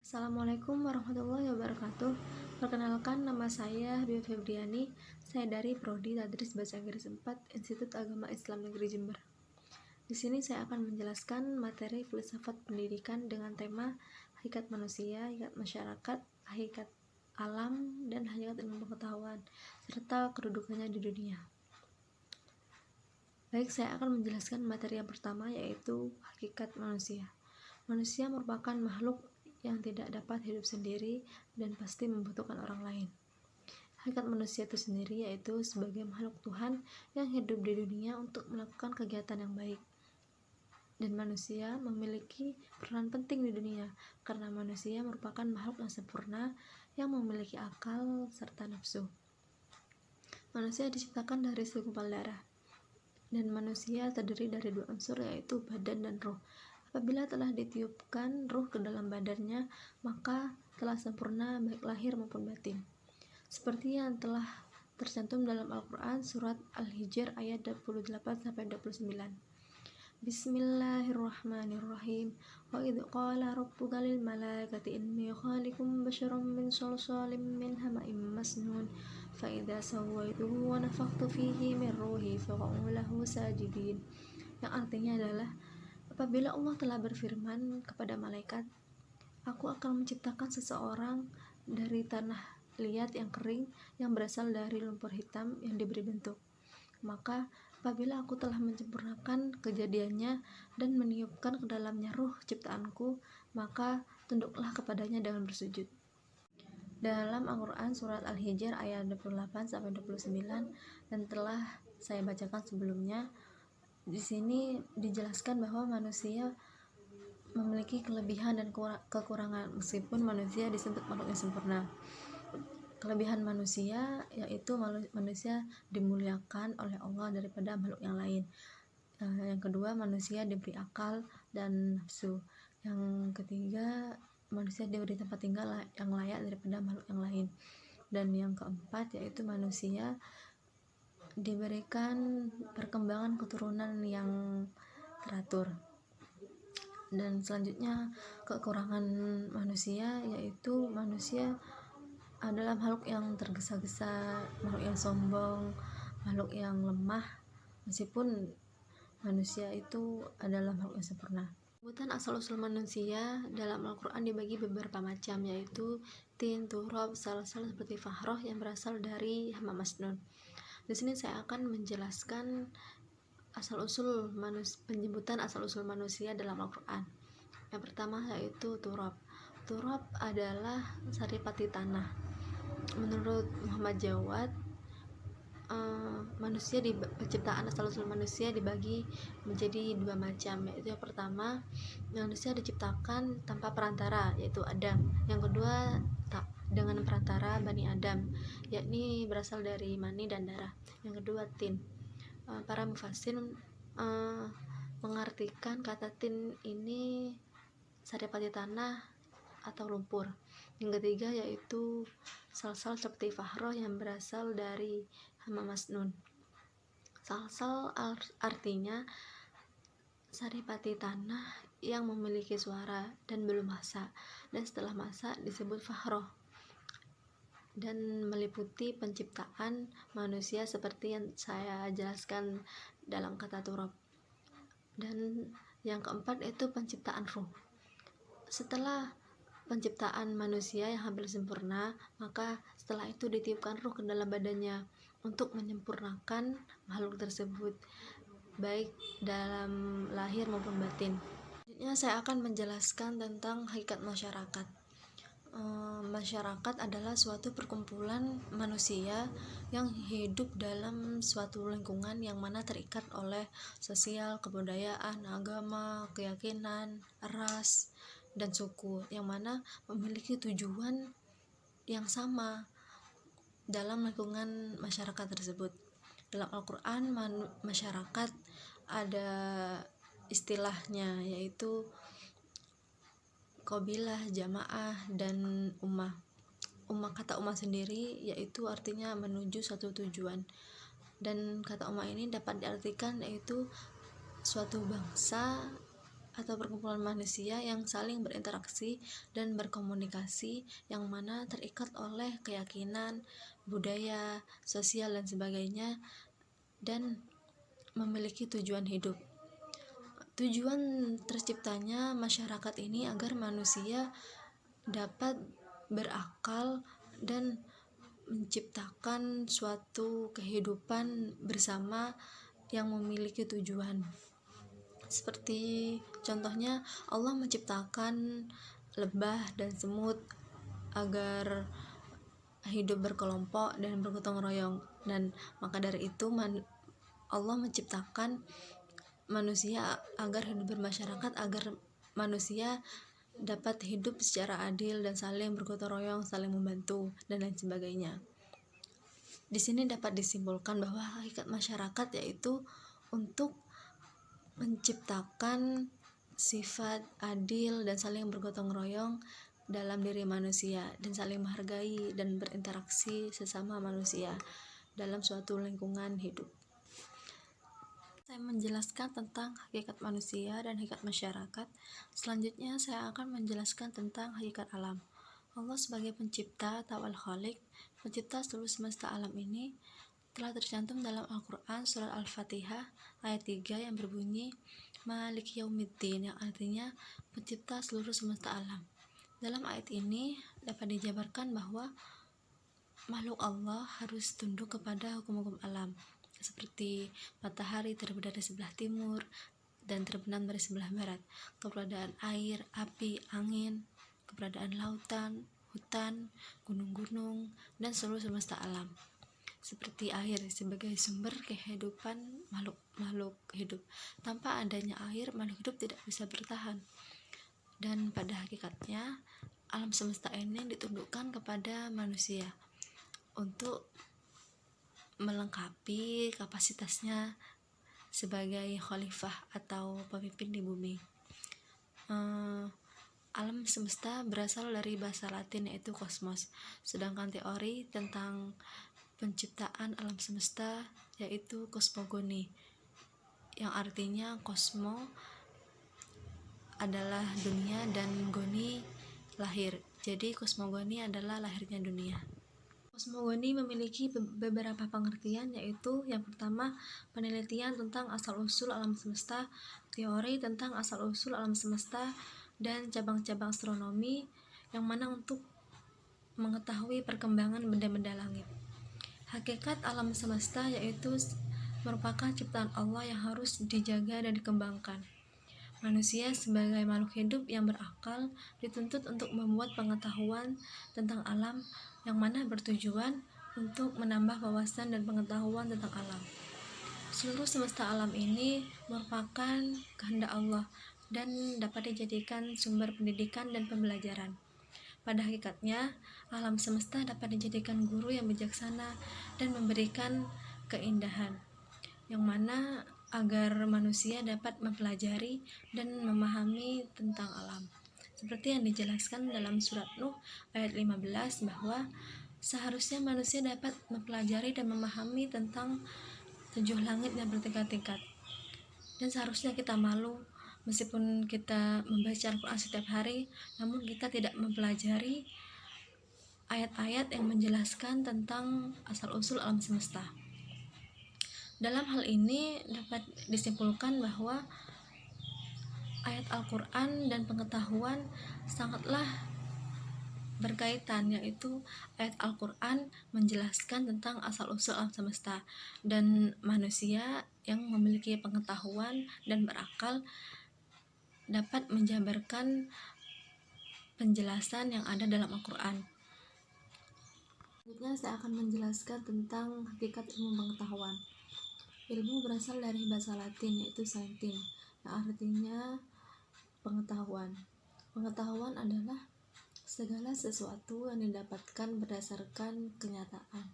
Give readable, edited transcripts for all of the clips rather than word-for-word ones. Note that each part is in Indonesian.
Assalamualaikum warahmatullahi wabarakatuh. Perkenalkan, nama saya Habibah Febriani. Saya dari Prodi Tadris Bahasa Inggris 4 Institut Agama Islam Negeri Jember. Di sini saya akan menjelaskan materi filsafat pendidikan dengan tema hakikat manusia, hakikat masyarakat, hakikat alam, dan hakikat ilmu pengetahuan, serta kedudukannya di dunia. Baik, saya akan menjelaskan materi yang pertama, yaitu hakikat manusia. Manusia merupakan makhluk yang tidak dapat hidup sendiri dan pasti membutuhkan orang lain. Hakikat manusia itu sendiri yaitu sebagai makhluk Tuhan yang hidup di dunia untuk melakukan kegiatan yang baik. Dan manusia memiliki peran penting di dunia karena manusia merupakan makhluk yang sempurna yang memiliki akal serta nafsu. Manusia diciptakan dari segumpal darah, dan manusia terdiri dari dua unsur, yaitu badan dan roh. Apabila telah ditiupkan ruh ke dalam badannya, maka telah sempurna baik lahir maupun batin. Seperti yang telah tercantum dalam Al-Quran surat Al-Hijr ayat 28-29. Bismillahirrahmanirrahim. Wa idh qala rabbuka lil malaikati inni khaliqum basyaran min salsalin min hama'in masnun fa idza sawaituhu wa nafakhtu fihi min ruhi faq'u lahu sajidin. Yang artinya adalah, apabila Allah telah berfirman kepada malaikat, aku akan menciptakan seseorang dari tanah liat yang kering yang berasal dari lumpur hitam yang diberi bentuk. Maka apabila aku telah menyempurnakan kejadiannya dan meniupkan ke dalamnya ruh ciptaanku, maka tunduklah kepadanya dengan bersujud. Dalam Al-Quran surat Al-Hijr ayat 28-29 dan telah saya bacakan sebelumnya, di sini dijelaskan bahwa manusia memiliki kelebihan dan kekurangan meskipun manusia disebut makhluk yang sempurna. Kelebihan manusia yaitu manusia dimuliakan oleh Allah daripada makhluk yang lain. Yang kedua, manusia diberi akal dan nafsu. Yang ketiga, manusia diberi tempat tinggal yang layak daripada makhluk yang lain. Dan yang keempat yaitu manusia diberikan perkembangan keturunan yang teratur. Dan selanjutnya, kekurangan manusia yaitu manusia adalah makhluk yang tergesa-gesa, makhluk yang sombong, makhluk yang lemah, meskipun manusia itu adalah makhluk yang sempurna. Sebutan asal-usul manusia dalam Al-Quran dibagi beberapa macam, yaitu tin, turab, salsal seperti fahroh yang berasal dari hama masnun. Di sini saya akan menjelaskan penyebutan asal-usul manusia dalam Al-Quran. Yang pertama yaitu turab. Turab adalah saripati tanah. Menurut Muhammad Jawad, penciptaan asal-usul manusia dibagi menjadi dua macam, yaitu yang pertama, manusia diciptakan tanpa perantara, yaitu Adam. Yang kedua, dengan perantara Bani Adam, yakni berasal dari mani dan darah. Yang kedua, tin. Para mufassir mengartikan kata tin ini saripati tanah atau lumpur. Yang ketiga yaitu salsal seperti fahroh yang berasal dari hama masnun. Salsal artinya saripati tanah yang memiliki suara dan belum masak, dan setelah masak disebut fahroh, dan meliputi penciptaan manusia seperti yang saya jelaskan dalam kata turab. Dan yang keempat itu penciptaan ruh. Setelah penciptaan manusia yang hampir sempurna, maka setelah itu ditiupkan ruh ke dalam badannya untuk menyempurnakan makhluk tersebut, baik dalam lahir maupun batin. Selanjutnya saya akan menjelaskan tentang hakikat masyarakat. Masyarakat adalah suatu perkumpulan manusia yang hidup dalam suatu lingkungan yang mana terikat oleh sosial, kebudayaan, agama, keyakinan, ras, dan suku, yang mana memiliki tujuan yang sama dalam lingkungan masyarakat tersebut. Dalam Al-Quran, masyarakat ada istilahnya, yaitu qabilah, jamaah, dan ummah. Kata ummah sendiri yaitu artinya menuju suatu tujuan, dan kata ummah ini dapat diartikan yaitu suatu bangsa atau perkumpulan manusia yang saling berinteraksi dan berkomunikasi, yang mana terikat oleh keyakinan, budaya, sosial, dan sebagainya, dan memiliki tujuan hidup. Tujuan terciptanya masyarakat ini agar manusia dapat berakal dan menciptakan suatu kehidupan bersama yang memiliki tujuan. Seperti contohnya Allah menciptakan lebah dan semut agar hidup berkelompok dan bergotong royong, dan maka dari itu Allah menciptakan manusia agar hidup bermasyarakat, agar manusia dapat hidup secara adil dan saling bergotong royong, saling membantu, dan lain sebagainya. Di sini dapat disimpulkan bahwa hakikat masyarakat yaitu untuk menciptakan sifat adil dan saling bergotong royong dalam diri manusia, dan saling menghargai dan berinteraksi sesama manusia dalam suatu lingkungan hidup. Saya menjelaskan tentang hakikat manusia dan hakikat masyarakat. Selanjutnya saya akan menjelaskan tentang hakikat alam. Allah sebagai pencipta atau Al-Khaliq, pencipta seluruh semesta alam ini, telah tercantum dalam Al-Quran surat Al-Fatihah ayat 3 yang berbunyi Maliki Yaumiddin, yang artinya pencipta seluruh semesta alam. Dalam ayat ini dapat dijabarkan bahwa makhluk Allah harus tunduk kepada hukum-hukum alam, seperti matahari terbit dari sebelah timur dan terbenam dari sebelah barat, keberadaan air, api, angin, keberadaan lautan, hutan, gunung-gunung, dan seluruh semesta alam. Seperti air sebagai sumber kehidupan makhluk hidup. Tanpa adanya air, makhluk hidup tidak bisa bertahan. Dan pada hakikatnya, alam semesta ini ditundukkan kepada manusia untuk melengkapi kapasitasnya sebagai khalifah atau pemimpin di bumi. Alam semesta berasal dari bahasa Latin yaitu kosmos, sedangkan teori tentang penciptaan alam semesta yaitu kosmogoni, yang artinya kosmo adalah dunia dan goni lahir. Jadi kosmogoni adalah lahirnya dunia. Kosmogoni memiliki beberapa pengertian, yaitu yang pertama penelitian tentang asal-usul alam semesta, teori tentang asal-usul alam semesta, dan cabang-cabang astronomi, yang mana untuk mengetahui perkembangan benda-benda langit. Hakikat alam semesta yaitu merupakan ciptaan Allah yang harus dijaga dan dikembangkan. Manusia sebagai makhluk hidup yang berakal dituntut untuk membuat pengetahuan tentang alam, yang mana bertujuan untuk menambah wawasan dan pengetahuan tentang alam. Seluruh semesta alam ini merupakan kehendak Allah dan dapat dijadikan sumber pendidikan dan pembelajaran. Pada hakikatnya, alam semesta dapat dijadikan guru yang bijaksana dan memberikan keindahan, yang mana agar manusia dapat mempelajari dan memahami tentang alam. Seperti yang dijelaskan dalam surat Nuh ayat 15 bahwa seharusnya manusia dapat mempelajari dan memahami tentang 7 langit yang bertingkat-tingkat. Dan seharusnya kita malu meskipun kita membaca Al-Quran setiap hari, namun kita tidak mempelajari ayat-ayat yang menjelaskan tentang asal-usul alam semesta. Dalam hal ini dapat disimpulkan bahwa ayat Al-Quran dan pengetahuan sangatlah berkaitan, yaitu ayat Al-Quran menjelaskan tentang asal-usul alam semesta, dan manusia yang memiliki pengetahuan dan berakal dapat menjabarkan penjelasan yang ada dalam Al-Quran. Selanjutnya saya akan menjelaskan tentang hakikat ilmu pengetahuan. Ilmu berasal dari bahasa Latin yaitu scientin, yang artinya pengetahuan. Pengetahuan adalah segala sesuatu yang didapatkan berdasarkan kenyataan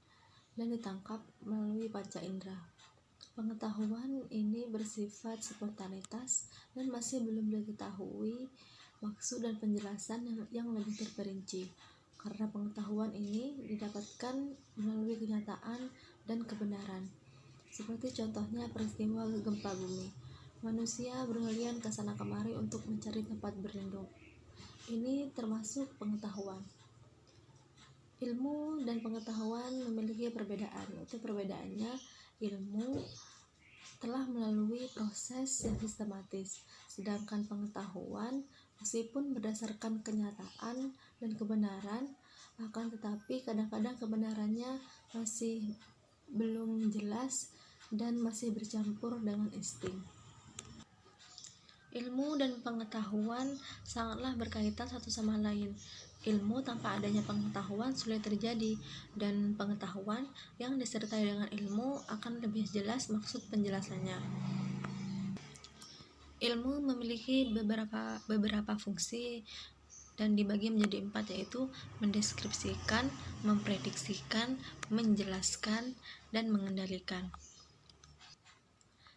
dan ditangkap melalui panca indera. Pengetahuan ini bersifat spontanitas dan masih belum diketahui maksud dan penjelasan yang lebih terperinci, karena pengetahuan ini didapatkan melalui kenyataan dan kebenaran. Seperti contohnya peristiwa gempa bumi. Manusia berlarian ke sana kemari untuk mencari tempat berlindung. Ini termasuk pengetahuan. Ilmu dan pengetahuan memiliki perbedaan, yaitu perbedaannya ilmu telah melalui proses yang sistematis, sedangkan pengetahuan meskipun berdasarkan kenyataan dan kebenaran, akan tetapi kadang-kadang kebenarannya masih belum jelas dan masih bercampur dengan insting. Ilmu dan pengetahuan sangatlah berkaitan satu sama lain. Ilmu tanpa adanya pengetahuan sulit terjadi, dan pengetahuan yang disertai dengan ilmu akan lebih jelas maksud penjelasannya. Ilmu memiliki beberapa fungsi dan dibagi menjadi 4, yaitu mendeskripsikan, memprediksikan, menjelaskan, dan mengendalikan.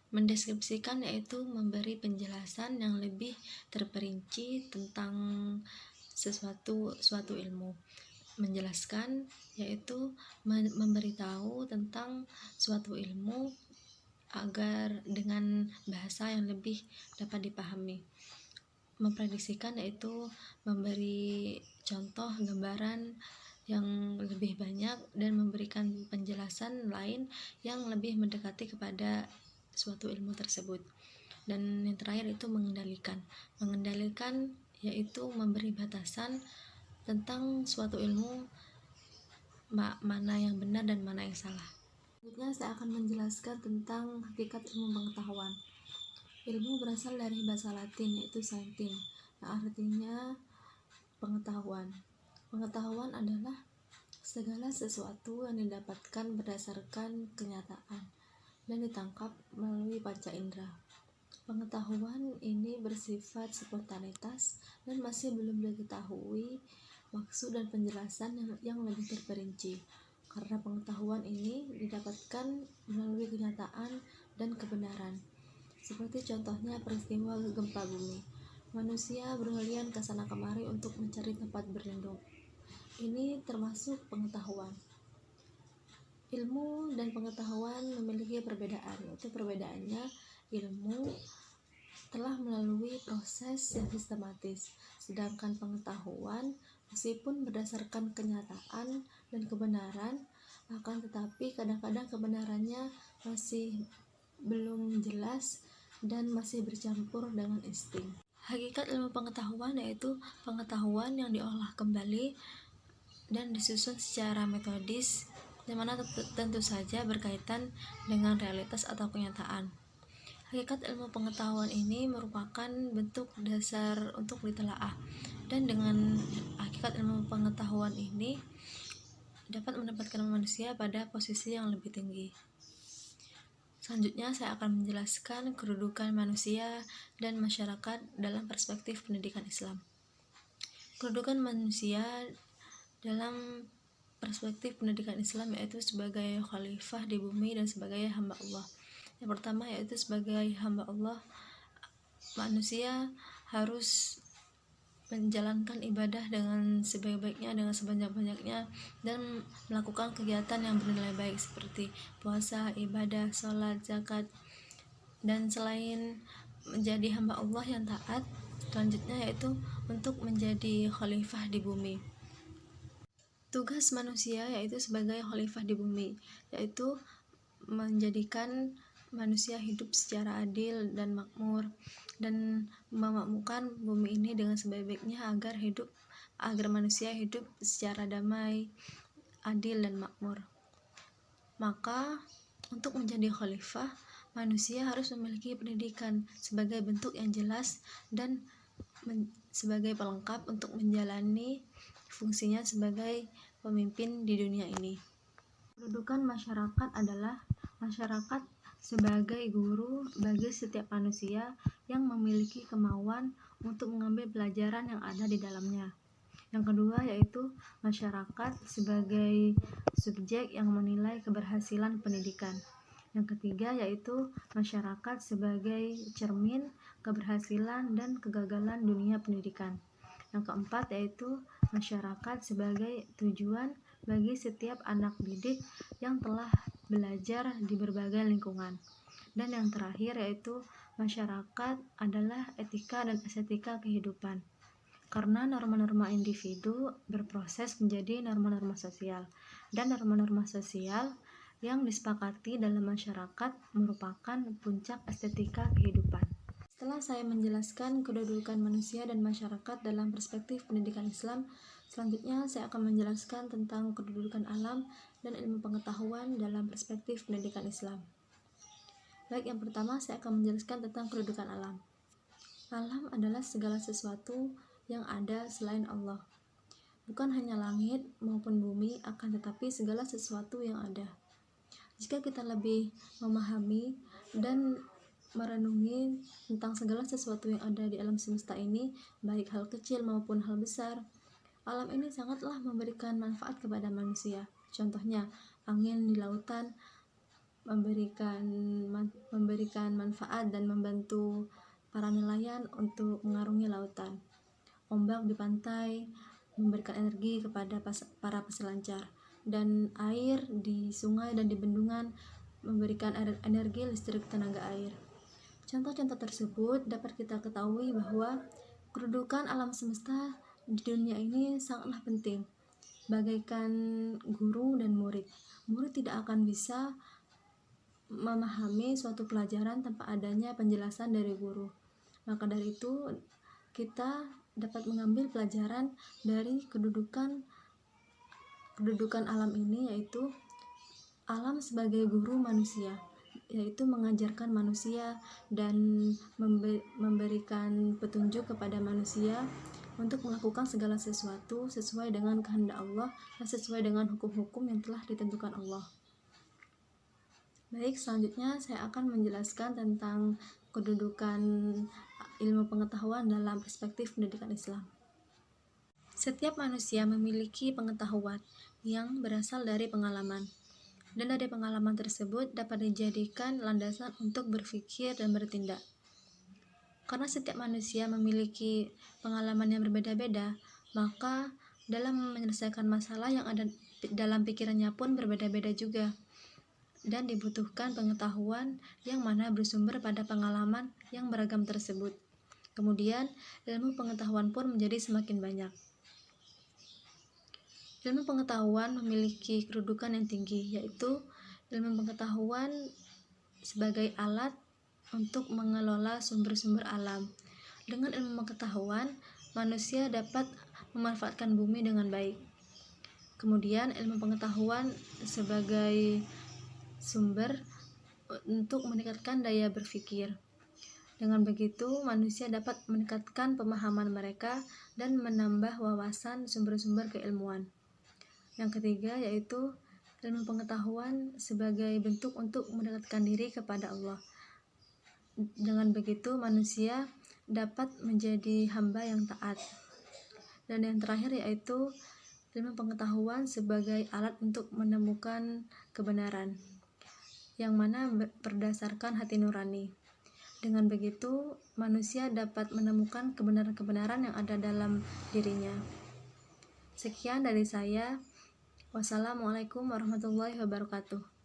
Mendeskripsikan yaitu memberi penjelasan yang lebih terperinci tentang suatu ilmu. Menjelaskan yaitu memberitahu tentang suatu ilmu agar dengan bahasa yang lebih dapat dipahami. Memprediksikan yaitu memberi contoh gambaran yang lebih banyak dan memberikan penjelasan lain yang lebih mendekati kepada suatu ilmu tersebut. Dan yang terakhir itu mengendalikan. Mengendalikan yaitu memberi batasan tentang suatu ilmu, mana yang benar dan mana yang salah. Selanjutnya saya akan menjelaskan tentang hakikat ilmu pengetahuan. Ilmu berasal dari bahasa Latin, yaitu scientin, yang artinya pengetahuan. Pengetahuan adalah segala sesuatu yang didapatkan berdasarkan kenyataan dan ditangkap melalui panca indera. Pengetahuan ini bersifat spontanitas dan masih belum diketahui maksud dan penjelasan yang lebih terperinci, karena pengetahuan ini didapatkan melalui kenyataan dan kebenaran. Seperti contohnya peristiwa gempa bumi. Manusia berlarian ke sana kemari untuk mencari tempat berlindung. Ini termasuk pengetahuan. Ilmu dan pengetahuan memiliki perbedaan, yaitu perbedaannya ilmu telah melalui proses yang sistematis, sedangkan pengetahuan meskipun berdasarkan kenyataan dan kebenaran, akan tetapi kadang-kadang kebenarannya masih belum jelas dan masih bercampur dengan insting. Hakikat ilmu pengetahuan yaitu pengetahuan yang diolah kembali dan disusun secara metodis, di mana tentu saja berkaitan dengan realitas atau kenyataan. Hakikat ilmu pengetahuan ini merupakan bentuk dasar untuk ditelaah, dan dengan hakikat ilmu pengetahuan ini dapat menempatkan manusia pada posisi yang lebih tinggi. Selanjutnya saya akan menjelaskan kedudukan manusia dan masyarakat dalam perspektif pendidikan Islam. Kedudukan manusia dalam perspektif pendidikan Islam yaitu sebagai khalifah di bumi dan sebagai hamba Allah. Yang pertama yaitu sebagai hamba Allah, manusia harus menjalankan ibadah dengan sebaik-baiknya, dengan sebanyak-banyaknya, dan melakukan kegiatan yang bernilai baik seperti puasa, ibadah, sholat, zakat. Dan selain menjadi hamba Allah yang taat, selanjutnya yaitu untuk menjadi khalifah di bumi. Tugas manusia yaitu sebagai khalifah di bumi, yaitu menjadikan manusia hidup secara adil dan makmur, dan memakmurkan bumi ini dengan sebaik-baiknya agar manusia hidup secara damai, adil dan makmur. Maka untuk menjadi khalifah, manusia harus memiliki pendidikan sebagai bentuk yang jelas dan sebagai pelengkap untuk menjalani fungsinya sebagai pemimpin di dunia ini. Kedudukan masyarakat adalah masyarakat sebagai guru bagi setiap manusia yang memiliki kemauan untuk mengambil pelajaran yang ada di dalamnya. Yang kedua yaitu masyarakat sebagai subjek yang menilai keberhasilan pendidikan. Yang ketiga yaitu masyarakat sebagai cermin keberhasilan dan kegagalan dunia pendidikan. Yang keempat yaitu masyarakat sebagai tujuan bagi setiap anak didik yang telah belajar di berbagai lingkungan. Dan yang terakhir yaitu masyarakat adalah etika dan estetika kehidupan. Karena norma-norma individu berproses menjadi norma-norma sosial, dan norma-norma sosial yang disepakati dalam masyarakat merupakan puncak estetika kehidupan. Setelah saya menjelaskan kedudukan manusia dan masyarakat dalam perspektif pendidikan Islam, selanjutnya saya akan menjelaskan tentang kedudukan alam dan ilmu pengetahuan dalam perspektif pendidikan Islam. Baik, yang pertama saya akan menjelaskan tentang kedudukan alam. Alam adalah segala sesuatu yang ada selain Allah. Bukan hanya langit maupun bumi, akan tetapi segala sesuatu yang ada. Jika kita lebih memahami dan merenungi tentang segala sesuatu yang ada di alam semesta ini, baik hal kecil maupun hal besar, alam ini sangatlah memberikan manfaat kepada manusia. Contohnya, angin di lautan memberikan manfaat dan membantu para nelayan untuk mengarungi lautan. Ombak di pantai memberikan energi kepada para peselancar, dan air di sungai dan di bendungan memberikan energi listrik tenaga air. Contoh-contoh tersebut dapat kita ketahui bahwa kedudukan alam semesta di dunia ini sangatlah penting, bagaikan guru dan murid. Murid tidak akan bisa memahami suatu pelajaran tanpa adanya penjelasan dari guru. Maka dari itu, kita dapat mengambil pelajaran dari kedudukan alam ini, yaitu alam sebagai guru manusia, yaitu mengajarkan manusia dan memberikan petunjuk kepada manusia untuk melakukan segala sesuatu sesuai dengan kehendak Allah dan sesuai dengan hukum-hukum yang telah ditentukan Allah. Baik, selanjutnya saya akan menjelaskan tentang kedudukan ilmu pengetahuan dalam perspektif pendidikan Islam. Setiap manusia memiliki pengetahuan yang berasal dari pengalaman, dan dari pengalaman tersebut dapat dijadikan landasan untuk berpikir dan bertindak. Karena setiap manusia memiliki pengalaman yang berbeda-beda, maka dalam menyelesaikan masalah yang ada dalam pikirannya pun berbeda-beda juga, dan dibutuhkan pengetahuan yang mana bersumber pada pengalaman yang beragam tersebut. Kemudian, ilmu pengetahuan pun menjadi semakin banyak. Ilmu pengetahuan memiliki kedudukan yang tinggi, yaitu ilmu pengetahuan sebagai alat untuk mengelola sumber-sumber alam. Dengan ilmu pengetahuan, manusia dapat memanfaatkan bumi dengan baik. Kemudian, ilmu pengetahuan sebagai sumber untuk meningkatkan daya berpikir. Dengan begitu, manusia dapat meningkatkan pemahaman mereka dan menambah wawasan sumber-sumber keilmuan. Yang ketiga yaitu ilmu pengetahuan sebagai bentuk untuk mendekatkan diri kepada Allah. Dengan begitu, manusia dapat menjadi hamba yang taat. Dan yang terakhir yaitu ilmu pengetahuan sebagai alat untuk menemukan kebenaran, yang mana berdasarkan hati nurani. Dengan begitu, manusia dapat menemukan kebenaran-kebenaran yang ada dalam dirinya. Sekian dari saya. Wassalamualaikum warahmatullahi wabarakatuh.